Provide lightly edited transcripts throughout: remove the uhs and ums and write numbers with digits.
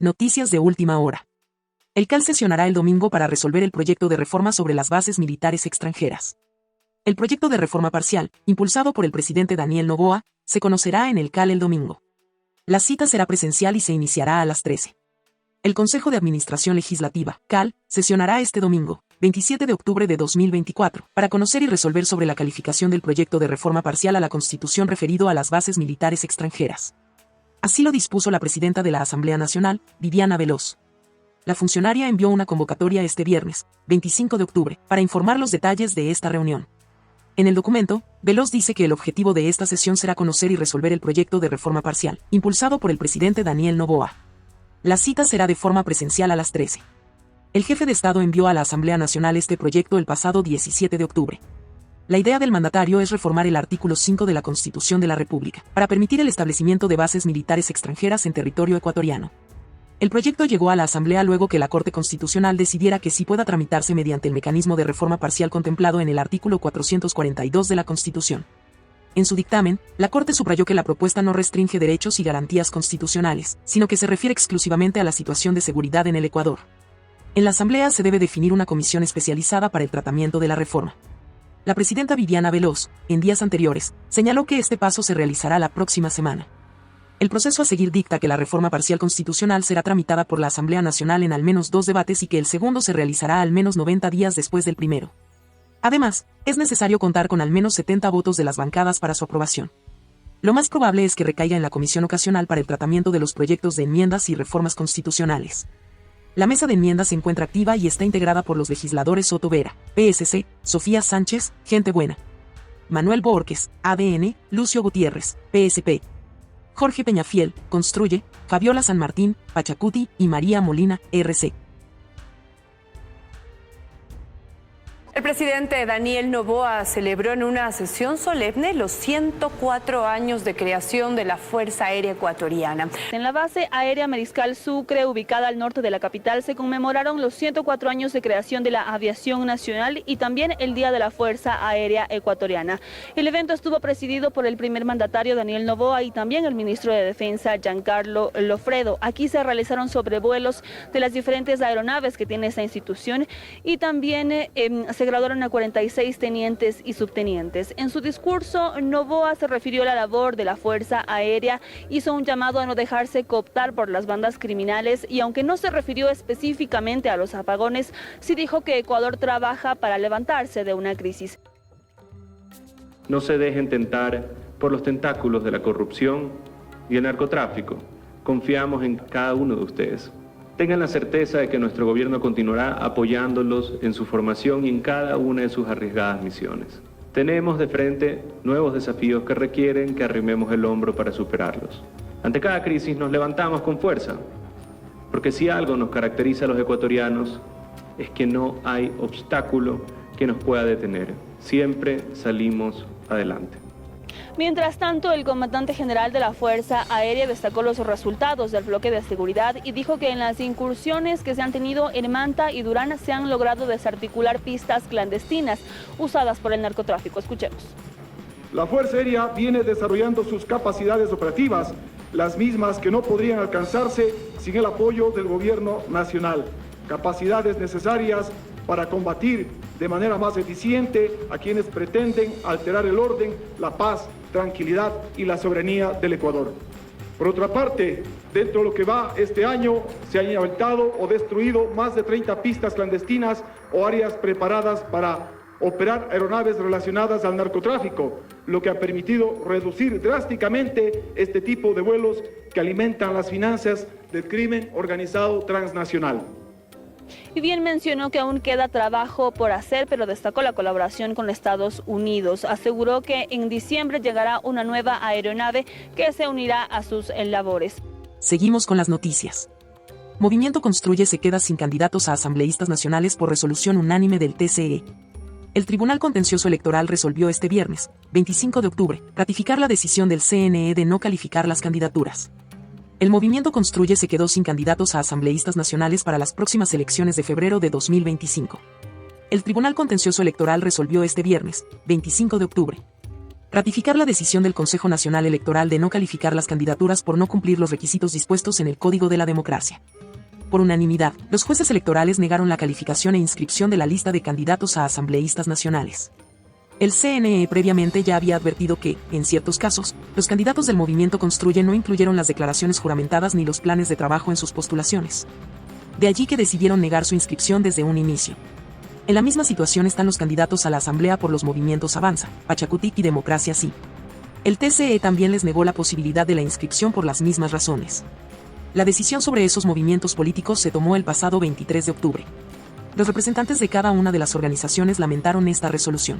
Noticias de última hora. El CAL sesionará el domingo para resolver el proyecto de reforma sobre las bases militares extranjeras. El proyecto de reforma parcial, impulsado por el presidente Daniel Noboa, se conocerá en el CAL el domingo. La cita será presencial y se iniciará a las 13. El Consejo de Administración Legislativa, CAL, sesionará este domingo, 27 de octubre de 2024, para conocer y resolver sobre la calificación del proyecto de reforma parcial a la Constitución referido a las bases militares extranjeras. Así lo dispuso la presidenta de la Asamblea Nacional, Viviana Veloz. La funcionaria envió una convocatoria este viernes, 25 de octubre, para informar los detalles de esta reunión. En el documento, Veloz dice que el objetivo de esta sesión será conocer y resolver el proyecto de reforma parcial, impulsado por el presidente Daniel Noboa. La cita será de forma presencial a las 13. El jefe de Estado envió a la Asamblea Nacional este proyecto el pasado 17 de octubre. La idea del mandatario es reformar el artículo 5 de la Constitución de la República, para permitir el establecimiento de bases militares extranjeras en territorio ecuatoriano. El proyecto llegó a la Asamblea luego que la Corte Constitucional decidiera que sí pueda tramitarse mediante el mecanismo de reforma parcial contemplado en el artículo 442 de la Constitución. En su dictamen, la Corte subrayó que la propuesta no restringe derechos y garantías constitucionales, sino que se refiere exclusivamente a la situación de seguridad en el Ecuador. En la Asamblea se debe definir una comisión especializada para el tratamiento de la reforma. La presidenta Viviana Veloz, en días anteriores, señaló que este paso se realizará la próxima semana. El proceso a seguir dicta que la reforma parcial constitucional será tramitada por la Asamblea Nacional en al menos 2 debates y que el segundo se realizará al menos 90 días después del primero. Además, es necesario contar con al menos 70 votos de las bancadas para su aprobación. Lo más probable es que recaiga en la Comisión Ocasional para el tratamiento de los proyectos de enmiendas y reformas constitucionales. La mesa de enmiendas se encuentra activa y está integrada por los legisladores Soto Vera, PSC, Sofía Sánchez, Gente Buena, Manuel Borges, ADN, Lucio Gutiérrez, PSP, Jorge Peñafiel, Construye, Fabiola San Martín, Pachacuti y María Molina, RC. El presidente Daniel Noboa celebró en una sesión solemne los 104 años de creación de la Fuerza Aérea Ecuatoriana. En la base aérea Mariscal Sucre, ubicada al norte de la capital, se conmemoraron los 104 años de creación de la aviación nacional y también el Día de la Fuerza Aérea Ecuatoriana. El evento estuvo presidido por el primer mandatario Daniel Noboa y también el ministro de Defensa Giancarlo Lofredo. Aquí se realizaron sobrevuelos de las diferentes aeronaves que tiene esta institución y también se graduaron a 46 tenientes y subtenientes. En su discurso, Noboa se refirió a la labor de la Fuerza Aérea, hizo un llamado a no dejarse cooptar por las bandas criminales y aunque no se refirió específicamente a los apagones, sí dijo que Ecuador trabaja para levantarse de una crisis. No se dejen tentar por los tentáculos de la corrupción y el narcotráfico. Confiamos en cada uno de ustedes. Tengan la certeza de que nuestro gobierno continuará apoyándolos en su formación y en cada una de sus arriesgadas misiones. Tenemos de frente nuevos desafíos que requieren que arrimemos el hombro para superarlos. Ante cada crisis nos levantamos con fuerza, porque si algo nos caracteriza a los ecuatorianos es que no hay obstáculo que nos pueda detener. Siempre salimos adelante. Mientras tanto, el comandante general de la Fuerza Aérea destacó los resultados del bloque de seguridad y dijo que en las incursiones que se han tenido en Manta y Durán se han logrado desarticular pistas clandestinas usadas por el narcotráfico. Escuchemos. La Fuerza Aérea viene desarrollando sus capacidades operativas, las mismas que no podrían alcanzarse sin el apoyo del gobierno nacional. Capacidades necesarias para combatir de manera más eficiente a quienes pretenden alterar el orden, la paz, tranquilidad y la soberanía del Ecuador. Por otra parte, dentro de lo que va este año, se han inhabilitado o destruido más de 30 pistas clandestinas o áreas preparadas para operar aeronaves relacionadas al narcotráfico, lo que ha permitido reducir drásticamente este tipo de vuelos que alimentan las finanzas del crimen organizado transnacional. Y bien mencionó que aún queda trabajo por hacer, pero destacó la colaboración con Estados Unidos. Aseguró que en diciembre llegará una nueva aeronave que se unirá a sus labores. Seguimos con las noticias. Movimiento Construye se queda sin candidatos a asambleístas nacionales por resolución unánime del TCE. El Tribunal Contencioso Electoral resolvió este viernes, 25 de octubre, ratificar la decisión del CNE de no calificar las candidaturas. El Movimiento Construye se quedó sin candidatos a asambleístas nacionales para las próximas elecciones de febrero de 2025. El Tribunal Contencioso Electoral resolvió este viernes, 25 de octubre, Ratificar la decisión del Consejo Nacional Electoral de no calificar las candidaturas por no cumplir los requisitos dispuestos en el Código de la Democracia. Por unanimidad, los jueces electorales negaron la calificación e inscripción de la lista de candidatos a asambleístas nacionales. El CNE previamente ya había advertido que, en ciertos casos, los candidatos del Movimiento Construye no incluyeron las declaraciones juramentadas ni los planes de trabajo en sus postulaciones. De allí que decidieron negar su inscripción desde un inicio. En la misma situación están los candidatos a la Asamblea por los movimientos Avanza, Pachacutic y Democracia Sí. El TCE también les negó la posibilidad de la inscripción por las mismas razones. La decisión sobre esos movimientos políticos se tomó el pasado 23 de octubre. Los representantes de cada una de las organizaciones lamentaron esta resolución.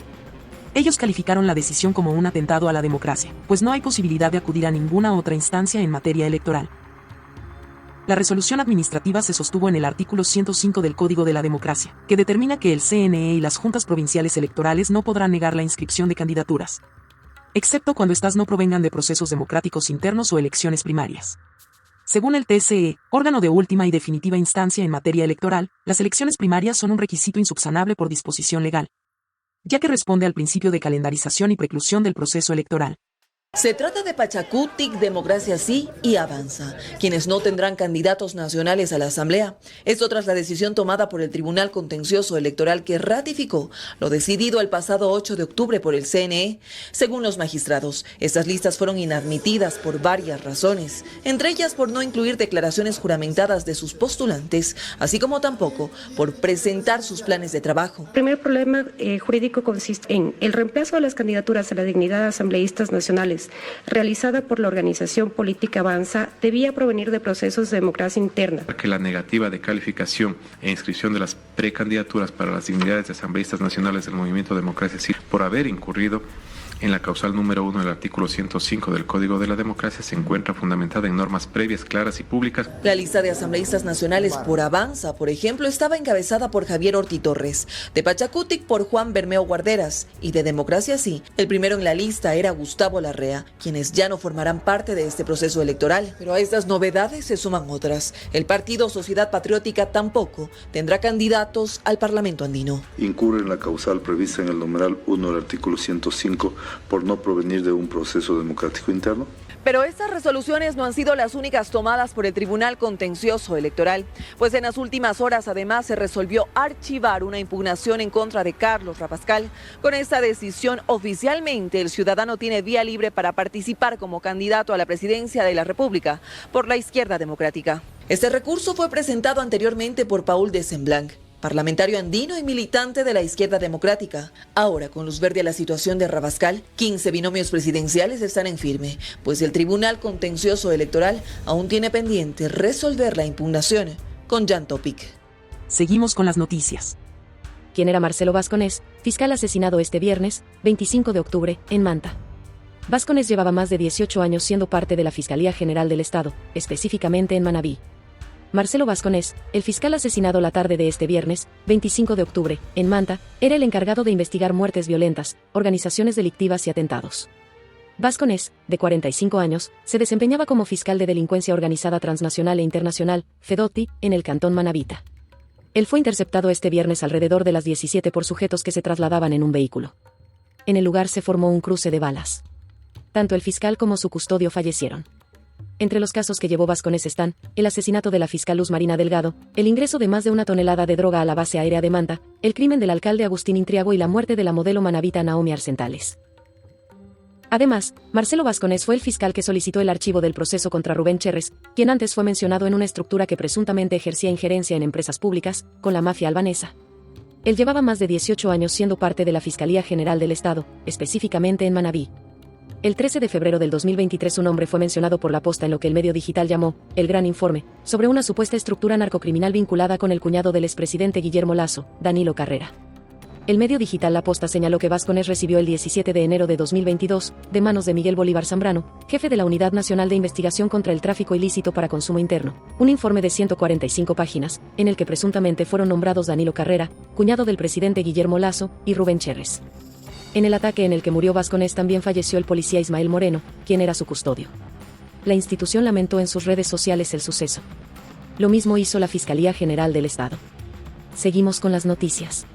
Ellos calificaron la decisión como un atentado a la democracia, pues no hay posibilidad de acudir a ninguna otra instancia en materia electoral. La resolución administrativa se sostuvo en el artículo 105 del Código de la Democracia, que determina que el CNE y las juntas provinciales electorales no podrán negar la inscripción de candidaturas, excepto cuando éstas no provengan de procesos democráticos internos o elecciones primarias. Según el TCE, órgano de última y definitiva instancia en materia electoral, las elecciones primarias son un requisito insubsanable por disposición legal, ya que responde al principio de calendarización y preclusión del proceso electoral. Se trata de Pachacutic, Democracia Sí y Avanza, quienes no tendrán candidatos nacionales a la Asamblea. Esto tras la decisión tomada por el Tribunal Contencioso Electoral que ratificó lo decidido el pasado 8 de octubre por el CNE. Según los magistrados, estas listas fueron inadmitidas por varias razones, entre ellas por no incluir declaraciones juramentadas de sus postulantes, así como tampoco por presentar sus planes de trabajo. El primer problema jurídico consiste en el reemplazo de las candidaturas a la dignidad de asambleístas nacionales realizada por la organización política Avanza debía provenir de procesos de democracia interna. Que la negativa de calificación e inscripción de las precandidaturas para las dignidades de asambleístas nacionales del Movimiento Democracia Sí por haber incurrido en la causal número 1 del artículo 105 del Código de la Democracia se encuentra fundamentada en normas previas, claras y públicas. La lista de asambleístas nacionales por Avanza, por ejemplo, estaba encabezada por Javier Orti Torres, de Pachacutic por Juan Bermeo Guarderas y de Democracia Sí. El primero en la lista era Gustavo Larrea, quienes ya no formarán parte de este proceso electoral. Pero a estas novedades se suman otras. El partido Sociedad Patriótica tampoco tendrá candidatos al Parlamento andino. Incurre en la causal prevista en el numeral 1 del artículo 105 por no provenir de un proceso democrático interno. Pero estas resoluciones no han sido las únicas tomadas por el Tribunal Contencioso Electoral, pues en las últimas horas además se resolvió archivar una impugnación en contra de Carlos Rabascal. Con esta decisión, oficialmente el ciudadano tiene vía libre para participar como candidato a la presidencia de la República por la izquierda democrática. Este recurso fue presentado anteriormente por Paul de Semblanc, parlamentario andino y militante de la izquierda democrática. Ahora, con luz verde a la situación de Rabascal, 15 binomios presidenciales están en firme, pues el Tribunal Contencioso Electoral aún tiene pendiente resolver la impugnación con Jan Topic. Seguimos con las noticias. ¿Quién era Marcelo Vasconés, fiscal asesinado este viernes, 25 de octubre, en Manta? Vasconés llevaba más de 18 años siendo parte de la Fiscalía General del Estado, específicamente en Manabí. Marcelo Vasconés, el fiscal asesinado la tarde de este viernes, 25 de octubre, en Manta, era el encargado de investigar muertes violentas, organizaciones delictivas y atentados. Vasconés, de 45 años, se desempeñaba como fiscal de delincuencia organizada transnacional e internacional, FEDOTI, en el cantón Manabita. Él fue interceptado este viernes alrededor de las 17 por sujetos que se trasladaban en un vehículo. En el lugar se formó un cruce de balas. Tanto el fiscal como su custodio fallecieron. Entre los casos que llevó Vasconés están el asesinato de la fiscal Luz Marina Delgado, el ingreso de más de 1 tonelada de droga a la base aérea de Manta, el crimen del alcalde Agustín Intriago y la muerte de la modelo manabita Naomi Arcentales. Además, Marcelo Vasconés fue el fiscal que solicitó el archivo del proceso contra Rubén Cherres, quien antes fue mencionado en una estructura que presuntamente ejercía injerencia en empresas públicas, con la mafia albanesa. Él llevaba más de 18 años siendo parte de la Fiscalía General del Estado, específicamente en Manabí. El 13 de febrero del 2023 su nombre fue mencionado por La Posta en lo que el medio digital llamó El Gran Informe, sobre una supuesta estructura narcocriminal vinculada con el cuñado del expresidente Guillermo Lasso, Danilo Carrera. El medio digital La Posta señaló que Vasconés recibió el 17 de enero de 2022, de manos de Miguel Bolívar Zambrano, jefe de la Unidad Nacional de Investigación contra el Tráfico Ilícito para Consumo Interno, un informe de 145 páginas, en el que presuntamente fueron nombrados Danilo Carrera, cuñado del presidente Guillermo Lasso, y Rubén Cherres. En el ataque en el que murió Vasconés también falleció el policía Ismael Moreno, quien era su custodio. La institución lamentó en sus redes sociales el suceso. Lo mismo hizo la Fiscalía General del Estado. Seguimos con las noticias.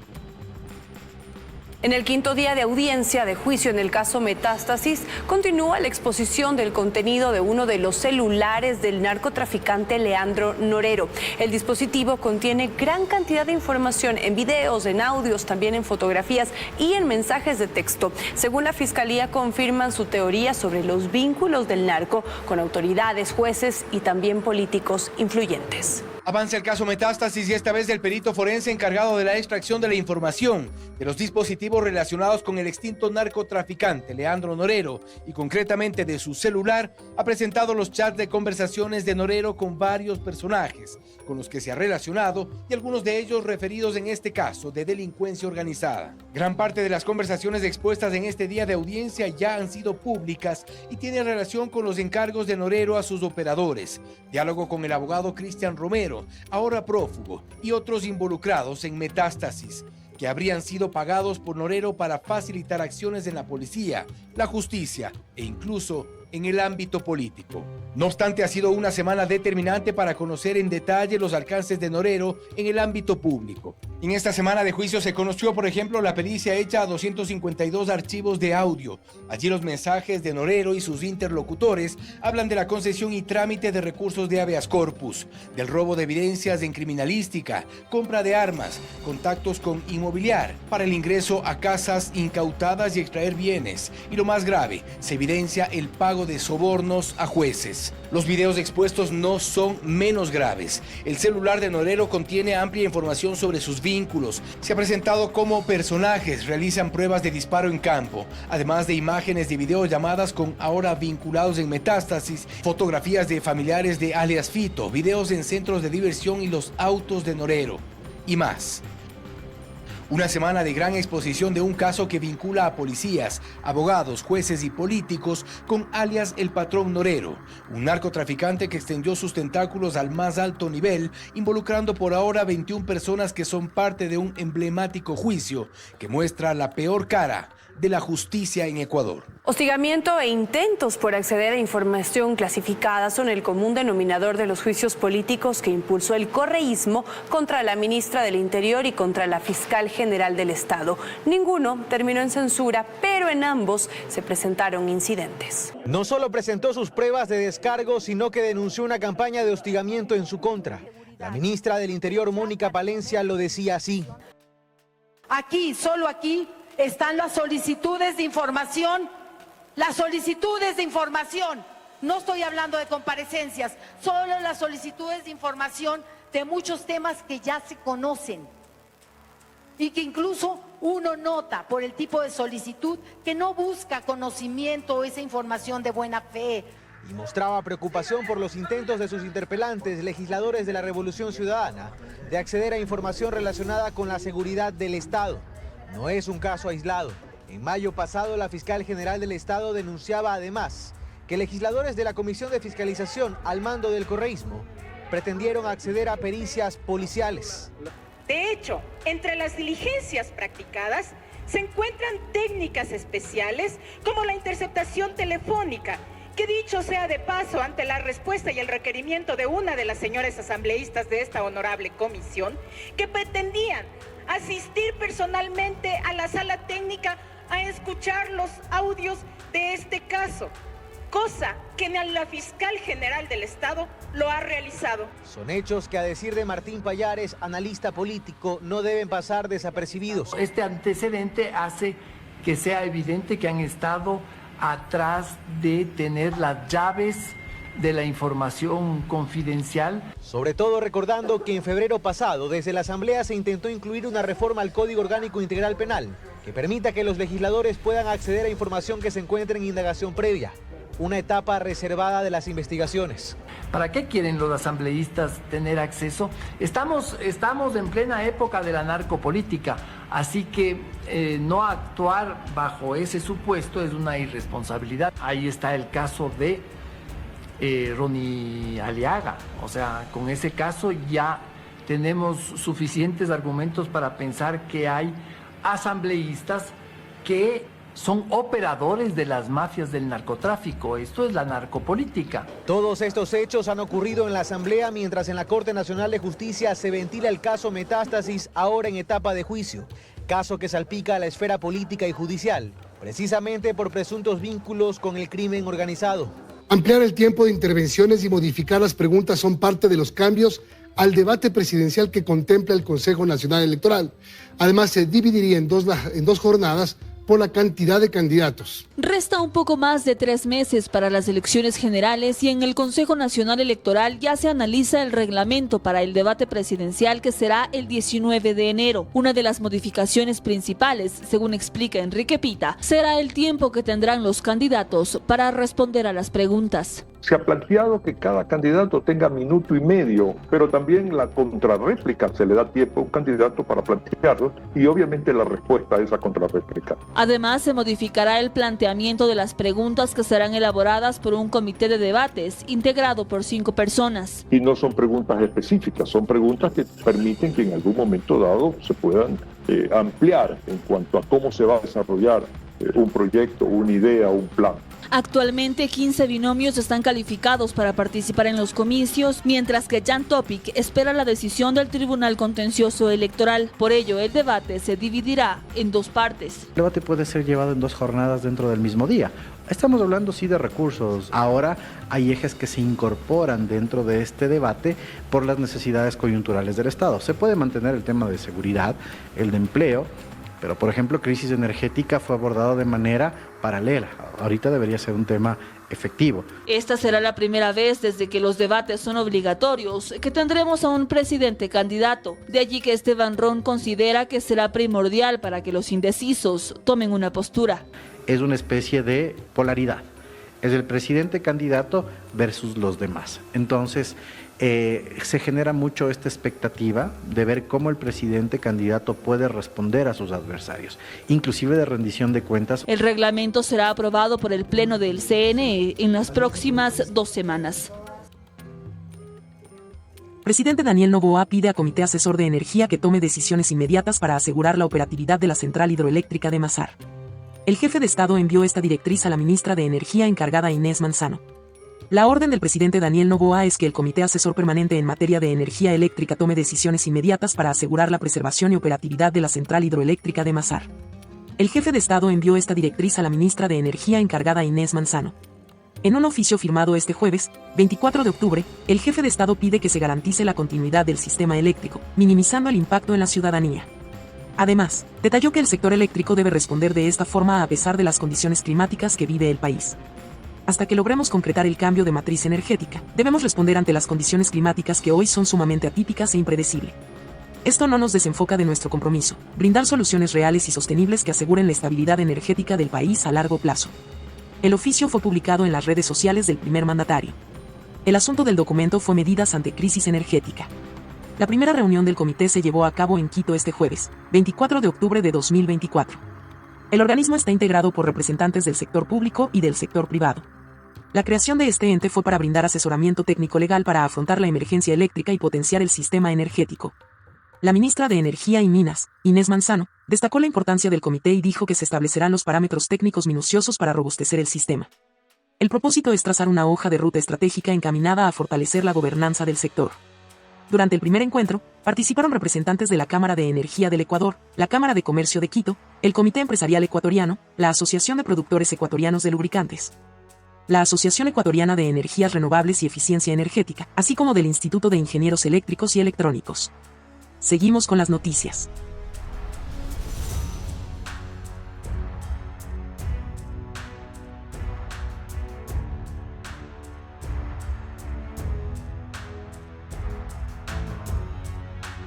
En el quinto día de audiencia de juicio en el caso Metástasis, continúa la exposición del contenido de uno de los celulares del narcotraficante Leandro Norero. El dispositivo contiene gran cantidad de información en videos, en audios, también en fotografías y en mensajes de texto. Según la Fiscalía, confirman su teoría sobre los vínculos del narco con autoridades, jueces y también políticos influyentes. Avanza el caso Metástasis y esta vez del perito forense encargado de la extracción de la información de los dispositivos relacionados con el extinto narcotraficante Leandro Norero y concretamente de su celular, ha presentado los chats de conversaciones de Norero con varios personajes con los que se ha relacionado y algunos de ellos referidos en este caso de delincuencia organizada. Gran parte de las conversaciones expuestas en este día de audiencia ya han sido públicas y tienen relación con los encargos de Norero a sus operadores, diálogo con el abogado Cristian Romero, ahora prófugo, y otros involucrados en Metástasis, que habrían sido pagados por Norero para facilitar acciones en la policía, la justicia e incluso en el ámbito político. No obstante, ha sido una semana determinante para conocer en detalle los alcances de Norero en el ámbito público. En esta semana de juicio se conoció, por ejemplo, la pericia hecha a 252 archivos de audio. Allí los mensajes de Norero y sus interlocutores hablan de la concesión y trámite de recursos de habeas corpus, del robo de evidencias en criminalística, compra de armas, contactos con inmobiliar, para el ingreso a casas incautadas y extraer bienes. Y lo más grave, se evidencia el pago de sobornos a jueces. Los videos expuestos no son menos graves. El celular de Norero contiene amplia información sobre sus vínculos. Se ha presentado cómo personajes realizan pruebas de disparo en campo, además de imágenes de videollamadas con ahora vinculados en Metástasis, fotografías de familiares de alias Fito, videos en centros de diversión y los autos de Norero, y más. Una semana de gran exposición de un caso que vincula a policías, abogados, jueces y políticos con alias el patrón Norero, un narcotraficante que extendió sus tentáculos al más alto nivel, involucrando por ahora 21 personas que son parte de un emblemático juicio que muestra la peor cara de la justicia en Ecuador. Hostigamiento e intentos por acceder a información clasificada son el común denominador de los juicios políticos que impulsó el correísmo contra la ministra del Interior y contra la fiscal general del Estado. Ninguno terminó en censura, pero en ambos se presentaron incidentes. No solo presentó sus pruebas de descargo, sino que denunció una campaña de hostigamiento en su contra. La ministra del Interior, Mónica Palencia, lo decía así. Aquí, solo aquí, están las solicitudes de información. Las solicitudes de información. No estoy hablando de comparecencias, solo las solicitudes de información de muchos temas que ya se conocen y que incluso uno nota por el tipo de solicitud que no busca conocimiento o esa información de buena fe. Y mostraba preocupación por los intentos de sus interpelantes, legisladores de la Revolución Ciudadana, de acceder a información relacionada con la seguridad del Estado. No es un caso aislado. En mayo pasado, la fiscal general del Estado denunciaba además que legisladores de la Comisión de Fiscalización al mando del correísmo pretendieron acceder a pericias policiales. De hecho, entre las diligencias practicadas se encuentran técnicas especiales como la interceptación telefónica, que dicho sea de paso, ante la respuesta y el requerimiento de una de las señoras asambleístas de esta honorable comisión, que pretendían asistir personalmente a la sala técnica a escuchar los audios de este caso, cosa que la fiscal general del Estado lo ha realizado. Son hechos que, a decir de Martín Pallares, analista político, no deben pasar desapercibidos. Este antecedente hace que sea evidente que han estado atrás de tener las llaves de la información confidencial. Sobre todo recordando que en febrero pasado, desde la Asamblea se intentó incluir una reforma al Código Orgánico Integral Penal que permita que los legisladores puedan acceder a información que se encuentre en indagación previa, una etapa reservada de las investigaciones. ¿Para qué quieren los asambleístas tener acceso? Estamos en plena época de la narcopolítica, así que no actuar bajo ese supuesto es una irresponsabilidad. Ahí está el caso de Ronnie Aliaga. O sea, con ese caso ya tenemos suficientes argumentos para pensar que hay asambleístas que son operadores de las mafias del narcotráfico. Esto es la narcopolítica. Todos estos hechos han ocurrido en la Asamblea mientras en la Corte Nacional de Justicia se ventila el caso Metástasis, ahora en etapa de juicio. caso que salpica a la esfera política y judicial, precisamente por presuntos vínculos con el crimen organizado. Ampliar el tiempo de intervenciones y modificar las preguntas son parte de los cambios al debate presidencial que contempla el Consejo Nacional Electoral. Además, se dividiría en dos jornadas por la cantidad de candidatos. Resta un poco más de 3 meses para las elecciones generales y en el Consejo Nacional Electoral ya se analiza el reglamento para el debate presidencial que será el 19 de enero. Una de las modificaciones principales, según explica Enrique Pita, será el tiempo que tendrán los candidatos para responder a las preguntas. Se ha planteado que cada candidato tenga 1.5 minutos, pero también la contrarréplica se le da tiempo a un candidato para plantearlo y obviamente la respuesta a esa contrarréplica. Además, se modificará el planteamiento de las preguntas que serán elaboradas por un comité de debates integrado por 5 personas. Y no son preguntas específicas, son preguntas que permiten que en algún momento dado se puedan ampliar en cuanto a cómo se va a desarrollar un proyecto, una idea, un plan. Actualmente 15 binomios están calificados para participar en los comicios, mientras que Jan Topic espera la decisión del Tribunal Contencioso Electoral. Por ello, el debate se dividirá en 2 partes. El debate puede ser llevado en 2 jornadas dentro del mismo día. Estamos hablando sí de recursos. Ahora hay ejes que se incorporan dentro de este debate por las necesidades coyunturales del Estado. Se puede mantener el tema de seguridad, el de empleo, pero por ejemplo crisis energética fue abordado de manera paralela. Ahorita debería ser un tema efectivo. Esta será la primera vez desde que los debates son obligatorios que tendremos a un presidente candidato. De allí que Esteban Ron considera que será primordial para que los indecisos tomen una postura. Es una especie de polaridad. Es el presidente candidato versus los demás. Entonces, se genera mucho esta expectativa de ver cómo el presidente candidato puede responder a sus adversarios, inclusive de rendición de cuentas. El reglamento será aprobado por el Pleno del CNE en las próximas 2 semanas. Presidente Daniel Noboa pide a Comité Asesor de Energía que tome decisiones inmediatas para asegurar la operatividad de la central hidroeléctrica de Mazar. El jefe de Estado envió esta directriz a la ministra de Energía encargada Inés Manzano. La orden del presidente Daniel Noboa es que el Comité Asesor Permanente en materia de energía eléctrica tome decisiones inmediatas para asegurar la preservación y operatividad de la central hidroeléctrica de Mazar. El jefe de Estado envió esta directriz a la ministra de Energía encargada Inés Manzano. En un oficio firmado este jueves, 24 de octubre, el jefe de Estado pide que se garantice la continuidad del sistema eléctrico, minimizando el impacto en la ciudadanía. Además, detalló que el sector eléctrico debe responder de esta forma a pesar de las condiciones climáticas que vive el país. Hasta que logremos concretar el cambio de matriz energética, debemos responder ante las condiciones climáticas que hoy son sumamente atípicas e impredecibles. Esto no nos desenfoca de nuestro compromiso, brindar soluciones reales y sostenibles que aseguren la estabilidad energética del país a largo plazo. El oficio fue publicado en las redes sociales del primer mandatario. El asunto del documento fue medidas ante crisis energética. La primera reunión del comité se llevó a cabo en Quito este jueves, 24 de octubre de 2024. El organismo está integrado por representantes del sector público y del sector privado. La creación de este ente fue para brindar asesoramiento técnico-legal para afrontar la emergencia eléctrica y potenciar el sistema energético. La ministra de Energía y Minas, Inés Manzano, destacó la importancia del comité y dijo que se establecerán los parámetros técnicos minuciosos para robustecer el sistema. El propósito es trazar una hoja de ruta estratégica encaminada a fortalecer la gobernanza del sector. Durante el primer encuentro, participaron representantes de la Cámara de Energía del Ecuador, la Cámara de Comercio de Quito, el Comité Empresarial Ecuatoriano, la Asociación de Productores Ecuatorianos de Lubricantes, la Asociación Ecuatoriana de Energías Renovables y Eficiencia Energética, así como del Instituto de Ingenieros Eléctricos y Electrónicos. Seguimos con las noticias.